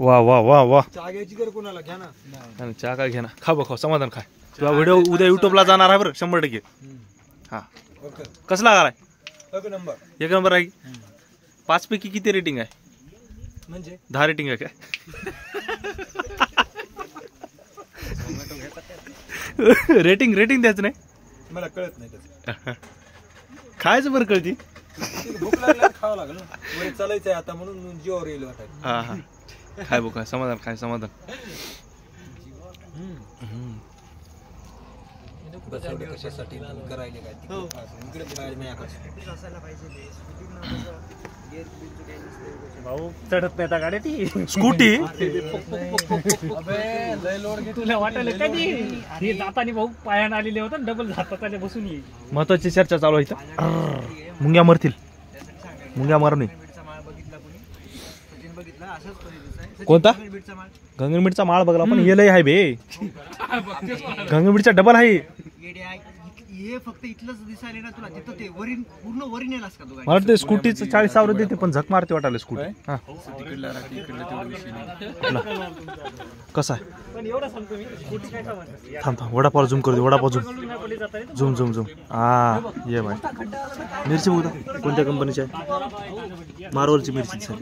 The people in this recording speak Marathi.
वा वा वा वा चहा घ्यायची तर कोणाला घ्या ना. आणि चहा काय घे ना, खा बघ समाधान खाय. तुला व्हिडिओ उद्या युट्यूबला जाणार आहे बरं 100%. हा ओके कसला आलाय? एक नंबर. 1 नंबर आहे. 5 पैकी किती रेटिंग आहे? म्हणजे 10 रेटिंग आहे काय? रेटिंग द्यायचं नाही मला कळत नाही त्याचं. खायचं बरं कळती. भूक लागल्यावर खावं लागलं ना. वर चालायचंय आता म्हणून जीवावर येईल वाटायला. हा हा खाय बघ काय समाधान खाय समाधान. बस एवढं कशासाठी तुम्ही करायले काय इकडे बाहेर नाही आकाश. भाऊ चढत नाही गाड्या ती स्कूटी लय लोड घेतो. तुला वाटलं कधी हे जाताना भाऊ पायानं आलेले होते डबल जातात आले बसून ये. महत्वाची चर्चा चालू आहे इथं. मुंग्या मरतील. मुंग्या मारू नये. कोणता? गंगनमीठचा माळ बघला पण हे लय आहे बे. गंगनमीठचा डबल आहे. हे फक्त इथलंच दिसायला ना तुला तिथं ते वरीन पूर्ण वरीन येलास का तू? मला वाटतं स्कूटीचं 40,000 देते पण झक मारते वाटायला स्कूटी. हा कसा आहे? पण एवढं सांगतो मी स्कूटी काय समजते. थांब वडापाव झूम करू दे. वडापाव झूम झूम हा ये बाय. मिरची बघू कोणत्या कंपनीची आहे? मारवलची मिरची.